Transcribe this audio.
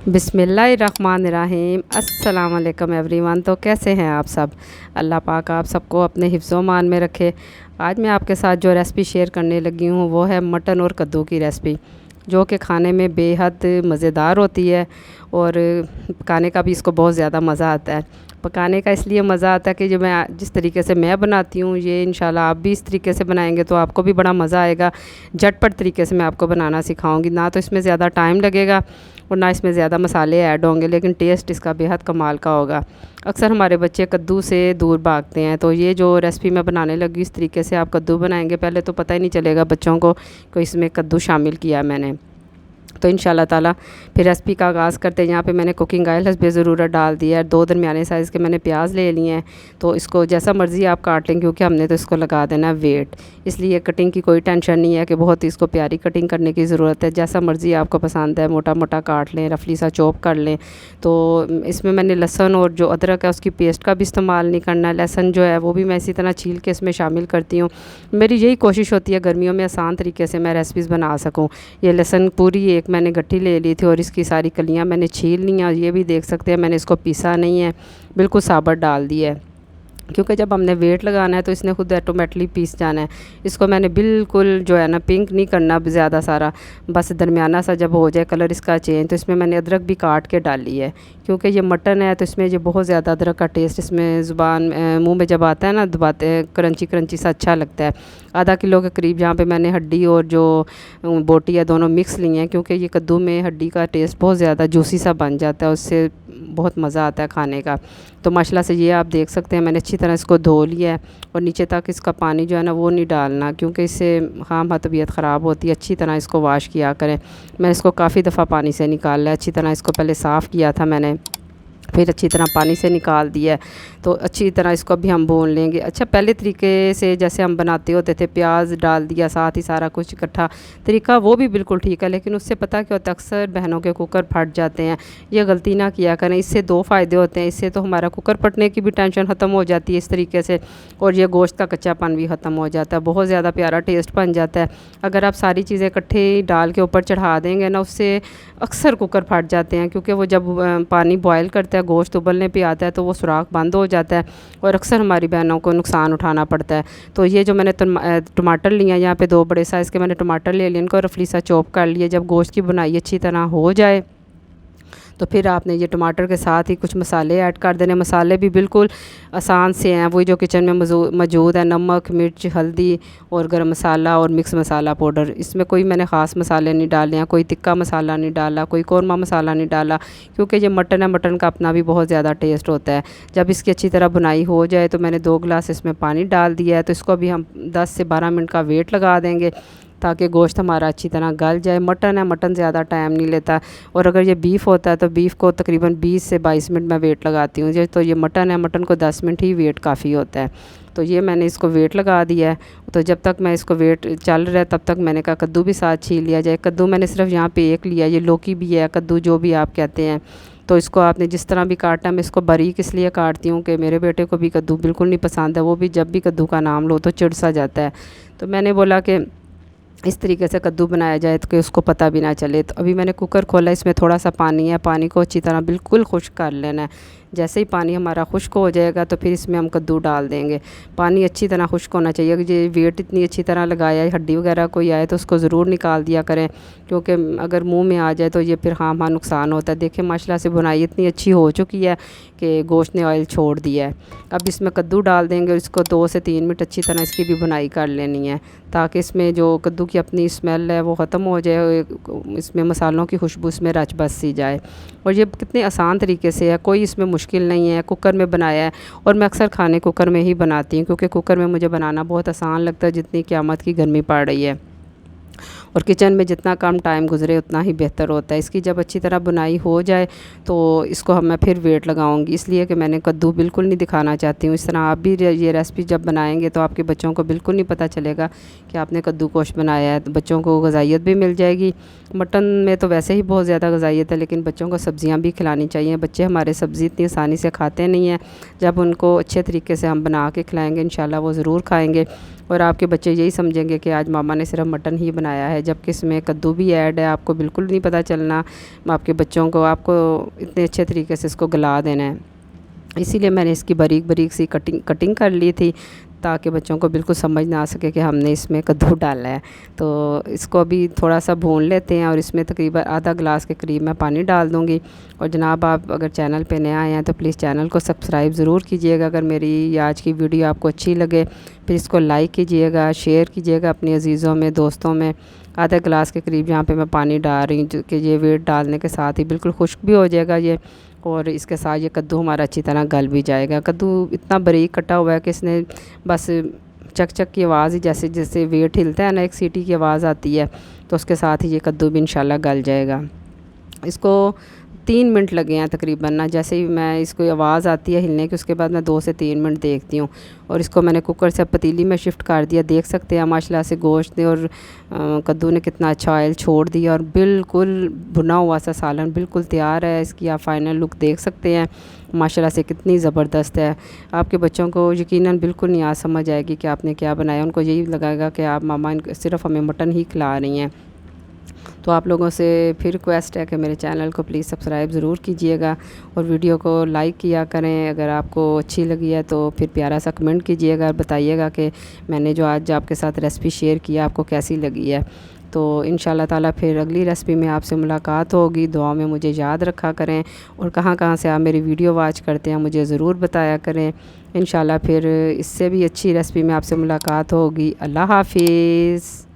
बिस्मिल्लाहिर्रहमानिर्रहीम। अस्सलाम वालेकुम एवरीवन। तो कैसे हैं आप सब? अल्लाह पाक आप सबको अपने हिफ्ज़ो मान में रखे। आज मैं आपके साथ जो रेसिपी शेयर करने लगी हूँ वो है मटन और कद्दू की रेसिपी, जो कि खाने में बेहद मज़ेदार होती है और पकाने का भी इसको बहुत ज़्यादा मज़ा आता है। पकाने का इसलिए मज़ा आता है कि जो मैं जिस तरीके से मैं बनाती हूँ, ये इंशाल्लाह आप भी इस तरीके से बनाएंगे तो आपको भी बड़ा मज़ा आएगा। झटपट तरीके से मैं आपको बनाना सिखाऊंगी, ना तो इसमें ज़्यादा टाइम लगेगा और ना इसमें ज़्यादा मसाले ऐड होंगे, लेकिन टेस्ट इसका बेहद कमाल का होगा। अक्सर हमारे बच्चे कद्दू से दूर भागते हैं, तो ये जो रेसिपी मैं बनाने लगी इस तरीके से आप कद्दू बनाएंगे, पहले तो पता ही नहीं चलेगा बच्चों को कि इसमें कद्दू शामिल किया मैंने। तो इंशाल्लाह ताला फिर रेसिपी का आगाज़ करते हैं। यहाँ पे मैंने कुकिंग ऑयल हस्बे ज़रूरत डाल दिया है। 2 दरमियाने साइज़ के मैंने प्याज ले लिए हैं, तो इसको जैसा मर्ज़ी आप काट लें, क्योंकि हमने तो इसको लगा देना है वेट, इसलिए कटिंग की कोई टेंशन नहीं है कि बहुत इसको प्यारी कटिंग करने की ज़रूरत है। जैसा मर्ज़ी आपको पसंद है, मोटा मोटा काट लें, रफली सा चॉप कर लें। तो इसमें मैंने लहसुन और जो अदरक है उसकी पेस्ट का भी इस्तेमाल नहीं करना है। लहसुन जो है वो भी मैं इसी तरह छील के इसमें शामिल करती हूँ। मेरी यही कोशिश होती है गर्मियों में आसान तरीके से मैं रेसिपीज़ बना सकूँ। ये लहसुन पूरी एक मैंने गट्ठी ले ली थी और इसकी सारी कलियां मैंने छील ली हैं। ये भी देख सकते हैं मैंने इसको पीसा नहीं है, बिल्कुल साबुत डाल दिया है, क्योंकि जब हमने वेट लगाना है तो इसने खुद ऑटोमेटिकली पीस जाना है। इसको मैंने बिल्कुल जो है ना पिंक नहीं करना ज़्यादा सारा, बस दरमियाना सा जब हो जाए कलर इसका चेंज। तो इसमें मैंने अदरक भी काट के डाली है, क्योंकि ये मटन है तो इसमें ये बहुत ज़्यादा अदरक का टेस्ट इसमें ज़ुबान मुंह में जब आता है ना, दबाते क्रंची क्रंची सा अच्छा लगता है। आधा किलो के करीब यहाँ पे मैंने हड्डी और जो बोटी है दोनों मिक्स ली हैं, क्योंकि ये कद्दू में हड्डी का टेस्ट बहुत ज़्यादा जूसी सा बन जाता है, उससे बहुत मज़ा आता है खाने का। तो माशाल्लाह से ये आप देख सकते हैं मैंने अच्छी तरह इसको धो लिया है और नीचे तक इसका पानी जो है ना वो नहीं डालना, क्योंकि इससे हाँ तबीयत ख़राब होती है। अच्छी तरह इसको वाश किया करें। मैंने इसको काफ़ी दफ़ा पानी से निकाल लिया, अच्छी तरह इसको पहले साफ़ किया था मैंने, फिर अच्छी तरह पानी से निकाल दिया है। तो अच्छी तरह इसको भी हम भून लेंगे। अच्छा, पहले तरीके से जैसे हम बनाते होते थे, प्याज डाल दिया साथ ही सारा कुछ इकट्ठा, तरीका वो भी बिल्कुल ठीक है, लेकिन उससे पता क्या होता है, अक्सर बहनों के कुकर फट जाते हैं। ये गलती ना किया करें। इससे 2 फ़ायदे होते हैं। इससे तो हमारा कुकर फटने की भी टेंशन ख़त्म हो जाती है इस तरीके से, और ये गोश्त का कच्चापन भी ख़त्म हो जाता है, बहुत ज़्यादा प्यारा टेस्ट बन जाता है। अगर आप सारी चीज़ें इकट्ठे डाल के ऊपर चढ़ा देंगे ना, उससे अक्सर कुकर फट जाते हैं, क्योंकि वो जब पानी बॉयल करता है, गोश्त उबलने पे आता है, तो वो सुराख बंद हो जाता है और अक्सर हमारी बहनों को नुकसान उठाना पड़ता है। तो ये जो मैंने टमाटर लिए हैं, यहाँ पे 2 बड़े साइज़ के मैंने टमाटर ले लिए, इनको रफली सा चॉप कर लिए। जब गोश्त की बुनाई अच्छी तरह हो जाए तो फिर आपने ये टमाटर के साथ ही कुछ मसाले ऐड कर देने। मसाले भी बिल्कुल आसान से हैं, वही जो किचन में मौजूद है। नमक, मिर्च, हल्दी और गरम मसाला और मिक्स मसाला पाउडर। इसमें कोई मैंने ख़ास मसाले नहीं डाले हैं, कोई तिक्का मसाला नहीं डाला, कोई कौरमा मसाला नहीं डाला, क्योंकि ये मटन है, मटन का अपना भी बहुत ज़्यादा टेस्ट होता है। जब इसकी अच्छी तरह बुनाई हो जाए तो मैंने 2 गिलास इसमें पानी डाल दिया है। तो इसको भी हम 10 से 12 मिनट का वेट लगा देंगे, ताकि गोश्त हमारा अच्छी तरह गल जाए। मटन है, मटन ज़्यादा टाइम नहीं लेता, और अगर ये बीफ होता है तो बीफ को तकरीबन 20 से 22 मिनट मैं वेट लगाती हूँ। तो ये मटन है, मटन को 10 मिनट ही वेट काफ़ी होता है। तो ये मैंने इसको वेट लगा दिया है। तो जब तक मैं इसको वेट चल रहा है तब तक मैंने कहा कद्दू भी साथ छील लिया जाए। कद्दू मैंने सिर्फ यहाँ पे एक लिया, ये लौकी भी है, कद्दू जो भी आप कहते हैं। तो इसको आपने जिस तरह भी काटना, मैं इसको बारीक इसलिए काटती हूँ कि मेरे बेटे को भी कद्दू बिल्कुल नहीं पसंद है, वो भी जब भी कद्दू का नाम लो तो चिढ़ सा जाता है। तो मैंने बोला कि इस तरीके से कद्दू बनाया जाए तो कि उसको पता भी ना चले। तो अभी मैंने कुकर खोला, इसमें थोड़ा सा पानी है, पानी को अच्छी तरह बिल्कुल खुश्क कर लेना है। जैसे ही पानी हमारा खुश्क हो जाएगा तो फिर इसमें हम कद्दू डाल देंगे। पानी अच्छी तरह खुश्क होना चाहिए। अगर ये वेट इतनी अच्छी तरह लगाया है, हड्डी वगैरह कोई आए तो उसको ज़रूर निकाल दिया करें, क्योंकि अगर मुंह में आ जाए तो ये फिर हाँ नुकसान होता है। देखिए माशाल्लाह से बुनाई इतनी अच्छी हो चुकी है कि गोश्त ने ऑयल छोड़ दिया है। अब इसमें कद्दू डाल देंगे और इसको 2 से 3 मिनट अच्छी तरह इसकी भी बुनाई कर लेनी है, ताकि इसमें जो कद्दू की अपनी स्मेल है वो ख़त्म हो जाए, इसमें मसालों की खुशबू इसमें रच बस सी जाए। और ये कितने आसान तरीके से है, कोई इसमें मुश्किल नहीं है। कुकर में बनाया है और मैं अक्सर खाने कुकर में ही बनाती हूँ, क्योंकि कुकर में मुझे बनाना बहुत आसान लगता है, जितनी क़यामत की गर्मी पड़ रही है। और किचन में जितना कम टाइम गुजरे उतना ही बेहतर होता है। इसकी जब अच्छी तरह बुनाई हो जाए तो इसको मैं फिर वेट लगाऊंगी, इसलिए कि मैंने कद्दू बिल्कुल नहीं दिखाना चाहती हूँ। इस तरह आप भी ये रेसिपी जब बनाएंगे तो आपके बच्चों को बिल्कुल नहीं पता चलेगा कि आपने कद्दू गोश्त बनाया है। तो बच्चों को ग़िज़ाइयत भी मिल जाएगी। मटन में तो वैसे ही बहुत ज़्यादा ग़िज़ाइयत है, लेकिन बच्चों को सब्ज़ियाँ भी खिलानी चाहिए। बच्चे हमारे सब्ज़ी इतनी आसानी से खाते नहीं हैं, जब उनको अच्छे तरीके से हम बना के खिलाएँगे इंशाल्लाह वो ज़रूर खाएँगे। और आपके बच्चे यही समझेंगे कि आज मामा ने सिर्फ मटन ही बनाया है, जबकि इसमें कद्दू भी ऐड है। आपको बिल्कुल नहीं पता चलना, आपके बच्चों को आपको इतने अच्छे तरीके से इसको गला देना है। इसीलिए मैंने इसकी बारीक बारीक सी कटिंग कर ली थी, ताकि बच्चों को बिल्कुल समझ ना आ सके कि हमने इसमें कद्दू डाला है। तो इसको अभी थोड़ा सा भून लेते हैं और इसमें तकरीबन आधा गिलास के करीब मैं पानी डाल दूँगी। और जनाब, आप अगर चैनल पे नए आए हैं तो प्लीज़ चैनल को सब्सक्राइब ज़रूर कीजिएगा। अगर मेरी आज की वीडियो आपको अच्छी लगे फिर इसको लाइक कीजिएगा, शेयर कीजिएगा अपने अजीज़ों में, दोस्तों में। आधा गिलास के करीब यहाँ पे मैं पानी डाल रही हूँ, जो कि ये वेट डालने के साथ ही बिल्कुल खुश्क भी हो जाएगा ये, और इसके साथ ये कद्दू हमारा अच्छी तरह गल भी जाएगा। कद्दू इतना बारीक कटा हुआ है कि इसने बस चक चक की आवाज़ ही, जैसे जैसे वेट हिलता है ना, एक सीटी की आवाज़ आती है, तो उसके साथ ही ये कद्दू भी इंशाल्लाह गल जाएगा। इसको 3 मिनट लगे हैं तकरीबन ना। जैसे ही मैं इसको आवाज़ आती है हिलने की, उसके बाद मैं 2 से 3 मिनट देखती हूँ। और इसको मैंने कुकर से पतीली में शिफ्ट कर दिया। देख सकते हैं माशाल्लाह से गोश्त ने और कद्दू ने कितना अच्छा ऑयल छोड़ दिया, और बिल्कुल भुना हुआ सा सालन बिल्कुल तैयार है। इसकी आप फाइनल लुक देख सकते हैं, माशाल्लाह से कितनी ज़बरदस्त है। आपके बच्चों को यकीनन बिल्कुल नहीं आज समझ आएगी कि आपने क्या बनाया। उनको यही लगेगा कि आप मामा सिर्फ़ हमें मटन ही खिला रही हैं। तो आप लोगों से फिर रिक्वेस्ट है कि मेरे चैनल को प्लीज़ सब्सक्राइब ज़रूर कीजिएगा और वीडियो को लाइक किया करें। अगर आपको अच्छी लगी है तो फिर प्यारा सा कमेंट कीजिएगा और बताइएगा कि मैंने जो आज आपके साथ रेसिपी शेयर किया आपको कैसी लगी है। तो इंशाल्लाह ताला फिर अगली रेसिपी में आपसे मुलाकात होगी। दुआ में मुझे याद रखा करें, और कहाँ कहाँ से आप मेरी वीडियो वॉच करते हैं मुझे ज़रूर बताया करें। इंशाल्लाह फिर इससे भी अच्छी रेसिपी में आपसे मुलाकात होगी। अल्लाह हाफिज़।